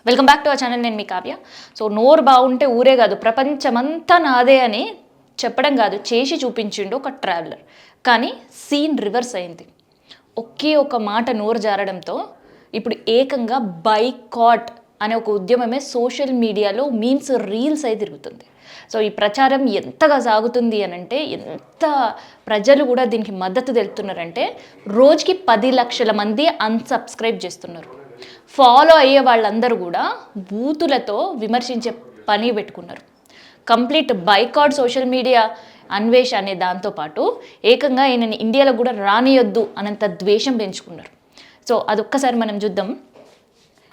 Welcome back to our channel. నేను మీ Kavya. So నోరు బాగుంటే ఊరే కాదు ప్రపంచమంతా నాదే అని చెప్పడం కాదు, చేసి చూపించిండు ఒక ట్రావెలర్. కానీ సీన్ రివర్స్ అయింది. ఒకే ఒక మాట నోరు జారడంతో ఇప్పుడు ఏకంగా బైకాట్ అనే ఒక ఉద్యమమే సోషల్ మీడియాలో మీమ్స్ రీల్స్ అయి తిరుగుతుంది. సో ఈ ప్రచారం ఎంతగా సాగుతుంది అని అంటే, ఎంత ప్రజలు కూడా దీనికి మద్దతు తెలుపుతున్నారంటే, రోజుకి 10 లక్షల మంది అన్సబ్స్క్రైబ్ చేస్తున్నారు. ఫాలో అయ్యే వాళ్ళందరూ కూడా బూతులతో విమర్శించే పని పెట్టుకున్నారు. Complete boycott social media Anvesh అనే దాంతోపాటు ఏకంగా ఈయనని ఇండియాలో కూడా రానియొద్దు అనంత ద్వేషం పెంచుకున్నారు. సో అదొక్కసారి మనం చూద్దాం.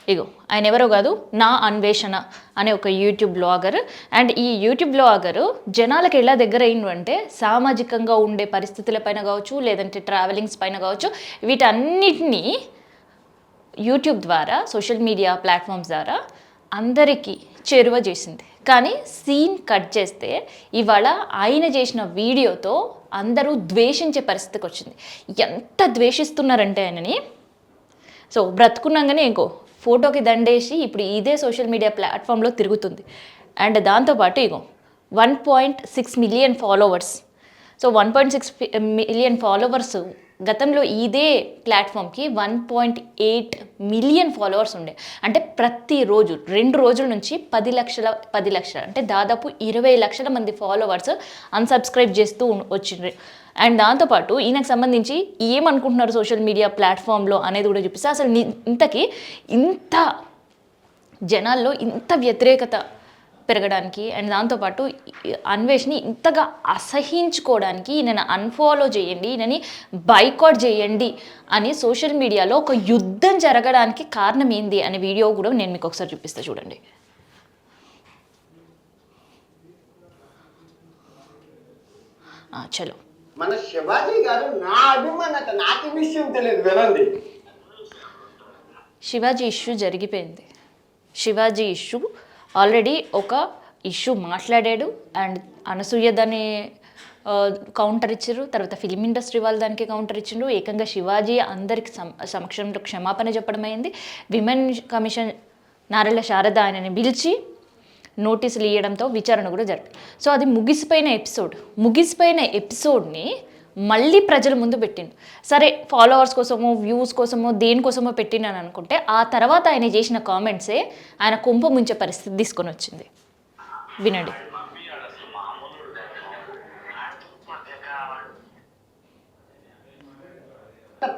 ఇగో ఆయన ఎవరో కాదు, నా అన్వేషణ అనే ఒక యూట్యూబ్ బ్లాగర్. అండ్ ఈ యూట్యూబ్ బ్లాగరు జనాలకు ఎలా దగ్గర అయిండు అంటే, సామాజికంగా ఉండే పరిస్థితులపైన కావచ్చు, లేదంటే ట్రావెలింగ్స్ పైన కావచ్చు, వీటన్నిటినీ యూట్యూబ్ ద్వారా, సోషల్ మీడియా ప్లాట్ఫామ్స్ ద్వారా అందరికీ చేరువ చేసింది. కానీ సీన్ కట్ చేస్తే ఇవాళ ఆయన చేసిన వీడియోతో అందరూ ద్వేషించే పరిస్థితికి వచ్చింది. ఎంత ద్వేషిస్తున్నారంటే ఆయనని, సో బ్రతుకున్నాగానే ఇంకో ఫోటోకి దండేసి ఇప్పుడు ఇదే సోషల్ మీడియా ప్లాట్ఫామ్లో తిరుగుతుంది. అండ్ దాంతోపాటు ఇగో 1.6 million followers. So 1.6 million followers గతంలో ఇదే ప్లాట్ఫామ్కి 1.8 మిలియన్ ఫాలోవర్స్ ఉండే. అంటే ప్రతిరోజు 2 రోజుల నుంచి 10 లక్షల అంటే దాదాపు 20 లక్షల మంది ఫాలోవర్స్ అన్సబ్స్క్రైబ్ చేస్తూ వచ్చిండ్రు. అండ్ దాంతోపాటు ఈయనకు సంబంధించి ఏమనుకుంటున్నారు సోషల్ మీడియా ప్లాట్ఫామ్లో అనేది కూడా చూపిస్తే, అసలు ఇంతకీ ఇంత జనాల్లో ఇంత వ్యతిరేకత పెరగడానికి అండ్ దాంతోపాటు అన్వేష్ని ఇంతగా అసహించుకోవడానికి ఈయనని అన్ఫాలో చేయండి, ఈయనని బైకాట్ చేయండి అని సోషల్ మీడియాలో ఒక యుద్ధం జరగడానికి కారణం ఏంది అనే వీడియో కూడా నేను మీకు ఒకసారి చూపిస్తా, చూడండి. చలో. మన శివాజీ గారు నా అభిమానత, నాకు విషయం తెలియదు, వినండి. శివాజీ ఇష్యూ జరిగిపోయింది. శివాజీ ఇష్యూ ఆల్రెడీ ఒక ఇష్యూ మాట్లాడాడు. అండ్ అనసూయ దాన్ని కౌంటర్ ఇచ్చారు, తర్వాత ఫిలిం ఇండస్ట్రీ వాళ్ళు దానికి కౌంటర్ ఇచ్చిండ్రు. ఏకంగా శివాజీ అందరికి సమక్షంలో క్షమాపణ చెప్పడం అయింది. విమెన్ కమిషన్ నారెళ్ల శారద ఆయనని పిలిచి నోటీసులు ఇవ్వడంతో విచారణ కూడా జరిగింది. సో అది ముగిసిపోయిన ఎపిసోడ్ని మళ్ళీ ప్రజల ముందు పెట్టిండు. సరే ఫాలోవర్స్ కోసమో వ్యూస్ కోసమో దేనికోసమో పెట్టినాను అనుకుంటే, ఆ తర్వాత ఆయన చేసిన కామెంట్సే ఆయన కుంప ముంచే పరిస్థితి తీసుకొని వచ్చింది. వినండి.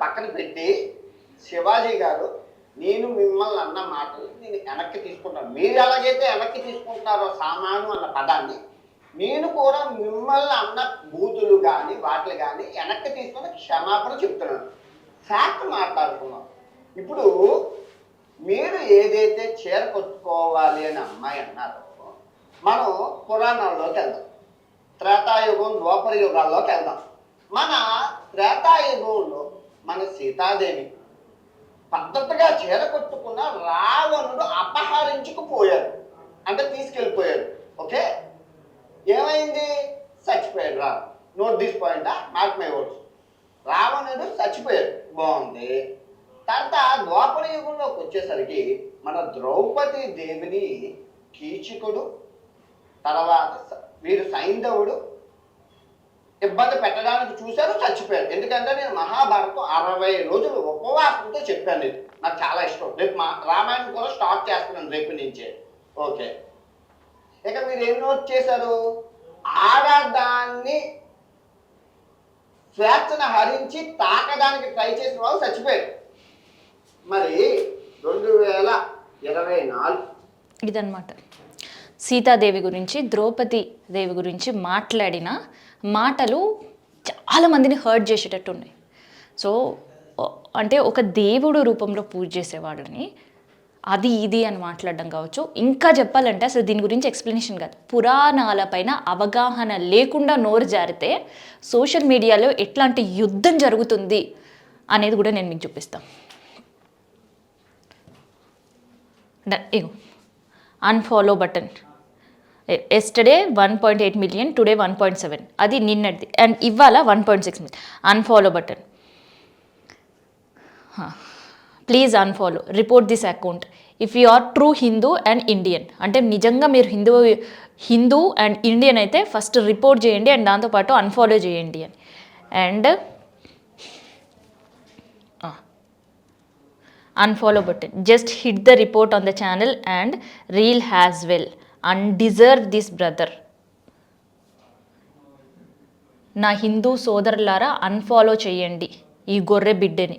పక్కన పెట్టి శివాజీ గారు, నేను మిమ్మల్ని అన్న మాటలు నేను వెనక్కి తీసుకుంటాను. మీరు ఎలాగైతే వెనక్కి తీసుకుంటున్నారో సామాను అన్న పదాన్ని, నేను కూడా మిమ్మల్ని అన్న బూతులు కానీ వాటిని కానీ వెనక్కి తీసుకొని క్షమాపణ చెప్తున్నాను. ఫ్యాక్ట్ మాట్లాడుకున్నాం. ఇప్పుడు మీరు ఏదైతే చీర కొట్టుకోవాలి అని అమ్మాయి అన్నారో, మనం పురాణాల్లోకి వెళ్దాం, త్రేతాయుగం ద్వాపర యుగాల్లోకి వెళ్దాం. మన త్రేతాయుగంలో మన సీతాదేవి పద్ధతిగా చీర కొట్టుకున్న రావణుడు అపహరించుకుపోయాడు, అంటే తీసుకెళ్ళిపోయాడు. ఓకే, ఏమైంది? చచ్చిపోయాడు రావణుడు. Note this point, not my words. రావణుడు చచ్చిపోయాడు, బాగుంది. తర్వాత ద్వాపర యుగంలోకి వచ్చేసరికి మన ద్రౌపది దేవిని కీచకుడు, తర్వాత వీరు సైంధవుడు ఇబ్బంది పెట్టడానికి చూశారు, చచ్చిపోయారు. ఎందుకంటే నేను మహాభారతం 60 రోజులు ఉపవాసంతో చెప్పాను. ఇది నాకు చాలా ఇష్టం. రేపు రామాయణం కూడా స్టార్ట్ చేస్తున్నాను రేపు నుంచే. ఓకే, ఇక మీరు ఏం నోట్ చేశారు? ఆడదాన్ని స్వేచ్ఛను హరించి తాకడానికి ట్రై చేసిన వాళ్ళు చచ్చిపోయారు. మరి 2024 ఇదన్నమాట సీతాదేవి గురించి, ద్రౌపది దేవి గురించి మాట్లాడిన మాటలు చాలామందిని హర్ట్ చేసేటట్టు ఉన్నాయి. సో అంటే ఒక దేవుడు రూపంలో పూజ చేసేవాళ్ళని అది ఇది అని మాట్లాడడం కావచ్చు. ఇంకా చెప్పాలంటే అసలు దీని గురించి ఎక్స్ప్లెనేషన్ కాదు, పురాణాలపైన అవగాహన లేకుండా నోరు జారితే సోషల్ మీడియాలో ఎట్లాంటి యుద్ధం జరుగుతుంది అనేది కూడా నేను మీకు చూపిస్తాను. ఇగో unfollow button. Yesterday 1.8 million, today 1.7, అది నిన్నటిది. అండ్ ఇవాళ 1.6 million. Unfollow button, please unfollow, report this account. If you are true Hindu and Indian, అంటే నిజంగా మీరు హిందూ అండ్ ఇండియన్ అయితే ఫస్ట్ రిపోర్ట్ చేయండి అండ్ దాంతోపాటు అన్ఫాలో చేయండి అని. And unfollow button, just hit the report on the channel and reel has well undeserve this brother. నా హిందూ సోదరులారా అన్ఫాలో చేయండి ఈ గొర్రె బిడ్డని.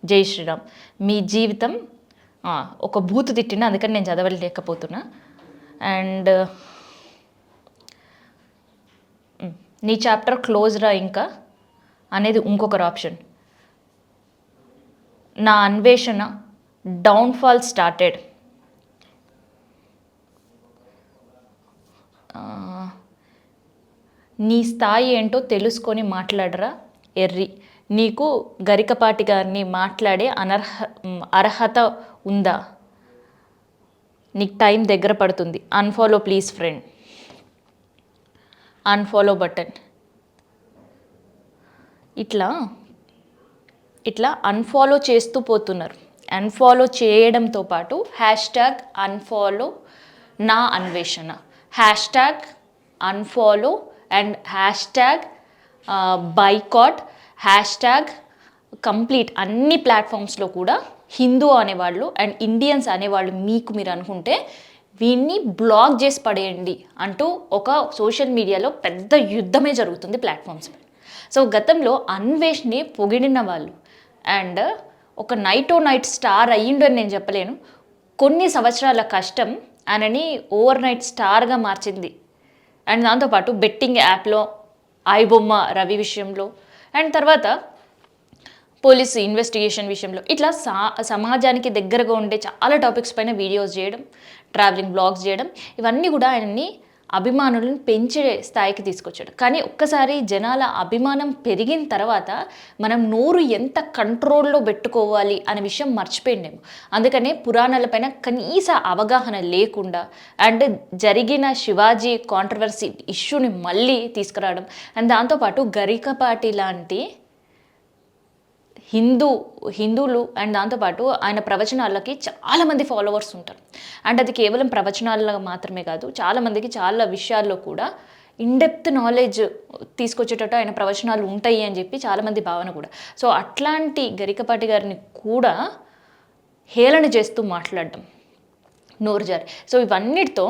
జై శ్రీరామ్. మీ జీవితం ఒక బూతు తిట్టిన, అందుకని నేను చదవలేకపోతున్నా. అండ్ నీ చాప్టర్ క్లోజ్ రా ఇంకా అనేది ఇంకొకరు ఆప్షన్. నా అన్వేషణ డౌన్ఫాల్ స్టార్టెడ్. నీ స్థాయి ఏంటో తెలుసుకొని మాట్లాడరా ఎర్రి. నీకు గరికపాటి గారిని మాట్లాడే అర్హత ఉందా? నీకు టైం దగ్గర పడుతుంది. Unfollow please friend. Unfollow button. ఇట్లా అన్ఫాలో చేస్తూ పోతున్నారు. అన్ఫాలో చేయడంతో పాటు హ్యాష్ట్యాగ్ అన్ఫాలో నా అన్వేషణ, hashtag unfollow and hashtag boycott, hashtag complete అన్ని ప్లాట్ఫామ్స్లో కూడా హిందూ అనేవాళ్ళు అండ్ ఇండియన్స్ అనేవాళ్ళు మీరు అనుకుంటే వీన్ని బ్లాక్ చేసి పడేయండి అంటూ ఒక సోషల్ మీడియాలో పెద్ద యుద్ధమే జరుగుతుంది ప్లాట్ఫామ్స్. సో గతంలో అన్వేష్ని పొగిడిన వాళ్ళు అండ్ ఒక నైట్ స్టార్ అయ్యిండు అని నేను చెప్పలేను, కొన్ని సంవత్సరాల కష్టం ఆయనని ఓవర్ నైట్ స్టార్గా మార్చింది. అండ్ దాంతోపాటు బెట్టింగ్ యాప్లో ఐబొమ్మ రవి విషయంలో అండ్ తర్వాత పోలీసు ఇన్వెస్టిగేషన్ విషయంలో ఇట్లా సమాజానికి దగ్గరగా ఉండే చాలా టాపిక్స్ పైన వీడియోస్ చేయడం, ట్రావెలింగ్ బ్లాగ్స్ చేయడం, ఇవన్నీ కూడా ఆయనని అభిమానులను పెంచే స్థాయికి తీసుకొచ్చాడు. కానీ ఒక్కసారి జనాల అభిమానం పెరిగిన తర్వాత మనం నోరు ఎంత కంట్రోల్లో పెట్టుకోవాలి అనే విషయం మర్చిపోయిండేమో. అందుకనే పురాణాలపైన కనీస అవగాహన లేకుండా అండ్ జరిగిన శివాజీ కాంట్రవర్సీ ఇష్యూని తీసుకురావడం అండ్ దాంతోపాటు గరికపాటి లాంటి హిందువులు అండ్ దాంతోపాటు ఆయన ప్రవచనాలకి చాలామంది ఫాలోవర్స్ ఉంటారు. అండ్ అది కేవలం ప్రవచనాల్లో మాత్రమే కాదు, చాలామందికి చాలా విషయాల్లో కూడా ఇన్డెప్త్ నాలెడ్జ్ తీసుకొచ్చేటట్టు ఆయన ప్రవచనాలు ఉంటాయి అని చెప్పి చాలామంది భావన కూడా. సో అట్లాంటి గరికపాటి గారిని కూడా హేళన చేస్తూ మాట్లాడడం నోరుజారి. సో ఇవన్నిటితో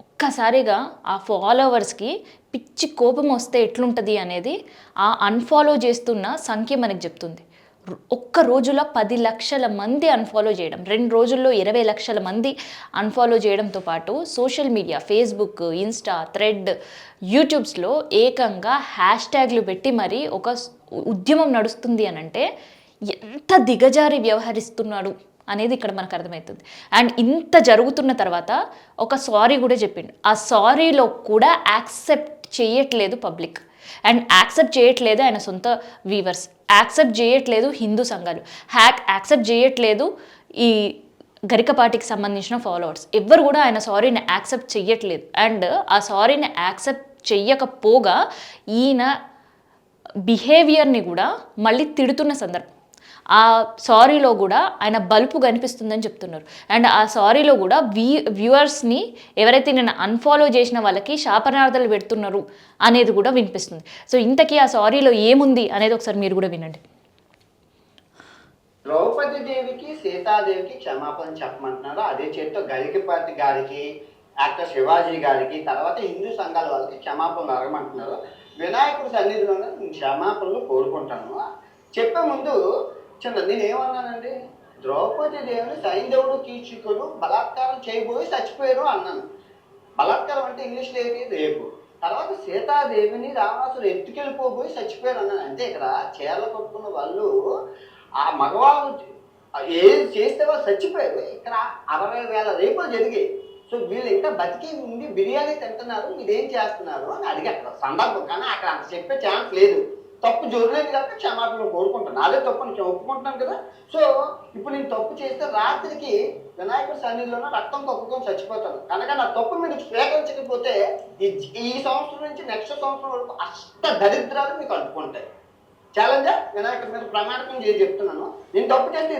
ఒక్కసారిగా ఆ ఫాలోవర్స్కి పిచ్చి కోపం వస్తే ఎట్లుంటుంది అనేది ఆ అన్ఫాలో చేస్తున్న సంఖ్య మనకు చెప్తుంది. ఒక్క రోజులో 10 లక్షల మంది అన్ఫాలో చేయడం, 2 రోజుల్లో 20 లక్షల మంది అన్ఫాలో చేయడంతో పాటు social media Facebook, Insta, thread, యూట్యూబ్స్లో ఏకంగా హ్యాష్ట్యాగ్లు పెట్టి మరి ఒక ఉద్యమం నడుస్తుంది అని అంటే ఎంత దిగజారి వ్యవహరిస్తున్నాడు అనేది ఇక్కడ మనకు అర్థమవుతుంది. అండ్ ఇంత జరుగుతున్న తర్వాత ఒక సారీ కూడా చెప్పిండు. ఆ సారీలో కూడా యాక్సెప్ట్ చేయట్లేదు పబ్లిక్ అండ్ యాక్సెప్ట్ చేయట్లేదు ఆయన సొంత వీవర్స్, యాక్సెప్ట్ చేయట్లేదు హిందూ సంఘాలు, యాక్సెప్ట్ చేయట్లేదు ఈ గరికపాటికి సంబంధించిన ఫాలోవర్స్, ఎవ్వరు కూడా ఆయన సారీని యాక్సెప్ట్ చెయ్యట్లేదు. అండ్ ఆ సారీని యాక్సెప్ట్ చెయ్యకపోగా ఈయన బిహేవియర్ని కూడా మళ్ళీ తిడుతున్న సందర్భం. ఆ సారీలో కూడా ఆయన బలుపు కనిపిస్తుందని చెప్తున్నారు. అండ్ ఆ సారీలో కూడా వ్యూవర్స్ని ఎవరైతే నేను అన్ఫాలో చేసిన వాళ్ళకి శాపనార్థాలు పెడుతున్నారు అనేది కూడా వినిపిస్తుంది. సో ఇంతకీ ఆ సారీలో ఏముంది అనేది ఒకసారి మీరు కూడా వినండి. ద్రౌపది దేవికి సీతాదేవికి క్షమాపణ చెప్పమంటున్నారు. అదే చేతితో గరికపాటి గారికి, యాక్టర్ శివాజీ గారికి, తర్వాత హిందూ సంఘాల వాళ్ళకి క్షమాపణలు అడగమంటున్నారు. వినాయకుడి సన్నిధిలోనే క్షమాపణలు కోరుకుంటాను. చెప్పే ముందు నేను ఏమన్నానండి, ద్రౌపది దేవిని సైంధవుడు కీచకుడు బలాత్కారం చేయబోయి చచ్చిపోయారు అన్నాను. బలాత్కారం అంటే ఇంగ్లీష్లో ఏంటి, రేపు. తర్వాత సీతాదేవిని రావణాసుడు ఎత్తుకెళ్ళిపోబోయి చచ్చిపోయారు అన్నాను. అంటే ఇక్కడ చీరలు కొట్టుకున్న వాళ్ళు ఆ మగవాళ్ళు ఏది చేస్తే వాళ్ళు చచ్చిపోయారు. ఇక్కడ 60,000 రేపులు జరిగాయి. సో వీళ్ళు ఇంకా బతికి ఉండి బిర్యానీ తింటున్నారు, మీరేం చేస్తున్నారు అని అడిగి అక్కడ సందర్భం. కానీ అక్కడ అంత చెప్పే ఛాన్స్ లేదు. తప్పు జరగలేదు కాబట్టి క్షమాపణ కోరుకుంటాను. అదే తప్పు నేను ఒప్పుకుంటున్నాను కదా. సో ఇప్పుడు నేను తప్పు చేస్తే రాత్రికి వినాయకుడి సన్నిధిలోనే రక్తం తప్పుకొని చచ్చిపోతాను. కనుక నా తప్పు మీరు స్వీకరించకపోతే ఈ సంవత్సరం నుంచి నెక్స్ట్ సంవత్సరం వరకు అష్ట దరిద్రాలు మీకు అంటుకుంటాయి. ఛాలెంజ్ వినాయకుడి మీద ప్రమాణకం చేసి చెప్తున్నాను. నేను తప్పు చేస్తే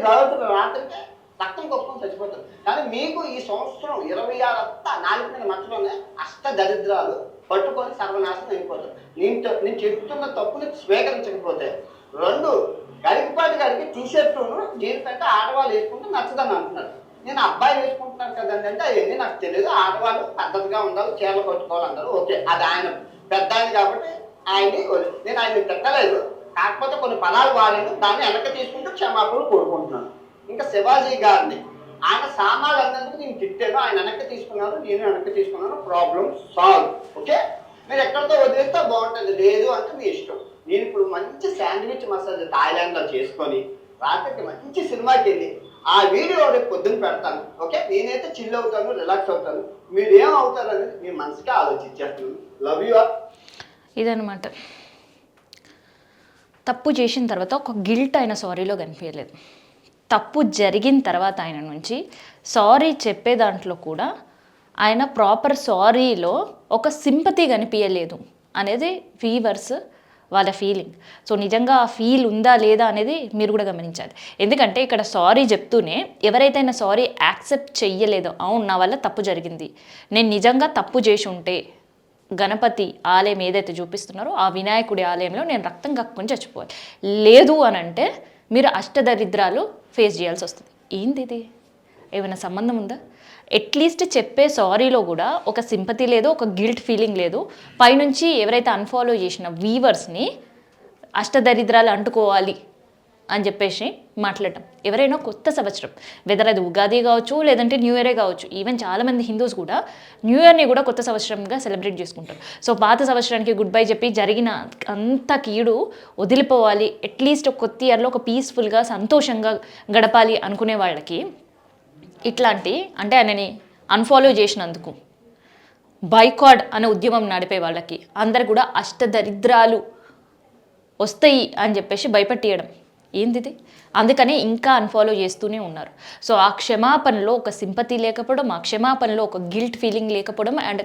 రాత్రికి రక్తం కొట్టుకొని చచ్చిపోతారు. కానీ మీకు ఈ సంవత్సరం 26 అంతా నాలుగు మీద మధ్యలోనే అష్ట దరిద్రాలు పట్టుకొని సర్వనాశనం అయిపోతారు. నేను చెప్తున్న తప్పుని స్వీకరించకపోతే. 2, గరికపాటి గారికి టీషర్టును జీన్స్ అంటే ఆడవాళ్ళు వేసుకుంటే నచ్చదని అంటున్నారు. నేను అబ్బాయి వేసుకుంటున్నాను కదండి అంటే అవన్నీ నాకు తెలియదు. ఆడవాళ్ళు పద్ధతిగా ఉండాలి, చీరలు కట్టుకోవాలన్నారు. ఓకే, అది ఆయన పెద్ద ఆయన కాబట్టి నేను ఆయన్ని పెట్టలేదు. కాకపోతే కొన్ని పదాలు వాడాను, దాన్ని వెనక్కి తీసుకుంటూ క్షమాపణలు కోరుకుంటున్నాను. ఇంకా శివాజీ గారిని ఆయన సామాన్లు అన్నందుకు నేను తిట్టాను, ఆయన వెనక్కి తీసుకున్నాను, నేను వెనక్కి తీసుకున్నాను, ప్రాబ్లం సాల్వ్. ఓకే, మీరు ఎక్కడితో వదిలేస్తే బాగుంటుంది, లేదు అంటే మీ ఇష్టం. నేను ఇప్పుడు మంచి శాండ్విచ్ మసాజ్ థాయిలాండ్లో చేసుకొని రాత్రికి మంచి సినిమాకి వెళ్ళి ఆ వీడియో రేపు పొద్దున్న పెడతాను. ఓకే, నేనైతే చిల్ అవుతాను, రిలాక్స్ అవుతాను. మీరు ఏం అవుతారని మీ మనసుకే ఆలోచించేస్తున్నాను. Love you all. ఇదనమాట. తప్పు చేసిన తర్వాత ఒక గిల్ట్ ఆయన సారీలో కనిపించలేదు. తప్పు జరిగిన తర్వాత ఆయన నుంచి సారీ చెప్పే దాంట్లో కూడా ఆయన ప్రాపర్ సారీలో ఒక సింపతి కనిపించలేదు అనేది వ్యూవర్స్ వాళ్ళ ఫీలింగ్. సో నిజంగా ఆ ఫీల్ ఉందా లేదా అనేది మీరు కూడా గమనించాలి. ఎందుకంటే ఇక్కడ సారీ చెప్తూనే ఎవరైతే ఆయన సారీ యాక్సెప్ట్ చెయ్యలేదో, అవును నా వల్ల తప్పు జరిగింది, నేను నిజంగా తప్పు చేసి ఉంటే గణపతి ఆలయం ఏదైతే చూపిస్తున్నారో ఆ వినాయకుడి ఆలయంలో నేను రక్తం కక్కుని చచ్చిపోవాలి, లేదు అని అంటే మీరు అష్టదరిద్రాలు ఫేస్ చేయాల్సి వస్తుంది. ఏంది ఇది? ఏమైనా సంబంధం ఉందా? అట్లీస్ట్ చెప్పే సారీలో కూడా ఒక సింపతి లేదు, ఒక గిల్ట్ ఫీలింగ్ లేదు. పైనుంచి ఎవరైతే అన్ఫాలో చేసిన వీవర్స్ని అష్టదరిద్రాలు అంటుకోవాలి అని చెప్పేసి మాట్లాడటం. ఎవరైనా కొత్త సంవత్సరం, వెదర్ అది ఉగాది కావచ్చు లేదంటే న్యూ ఇయరే కావచ్చు, ఈవెన్ చాలామంది హిందూస్ కూడా న్యూ ఇయర్ని కూడా కొత్త సంవత్సరంగా సెలబ్రేట్ చేసుకుంటారు. సో పాత సంవత్సరానికి గుడ్ బై చెప్పి జరిగిన అంత కీడు వదిలిపోవాలి, అట్లీస్ట్ ఒక కొత్త ఇయర్లో ఒక పీస్ఫుల్గా సంతోషంగా గడపాలి అనుకునే వాళ్ళకి ఇట్లాంటి, అంటే ఆయనని అన్ఫాలో చేసినందుకు బాయ్కాట్ అనే ఉద్యమం నడిపే వాళ్ళకి అందరు కూడా అష్టదరిద్రాలు వస్తాయి అని చెప్పేసి భయపెట్టియడం ఏందిది? అందుకని ఇంకా అన్ఫాలో చేస్తూనే ఉన్నారు. సో ఆ క్షమాపణలో ఒక సింపతి లేకపోవడం, ఆ క్షమాపణలో ఒక గిల్ట్ ఫీలింగ్ లేకపోవడం, అండ్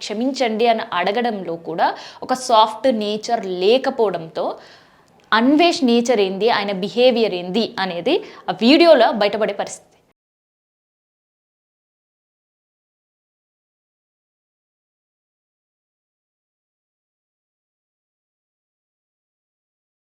క్షమించండి అని అడగడంలో కూడా ఒక సాఫ్ట్ నేచర్ లేకపోవడంతో అన్వేష్ నేచర్ ఏంది, ఆయన బిహేవియర్ ఏంది అనేది ఆ వీడియోలో బయటపడే పరిస్థితి.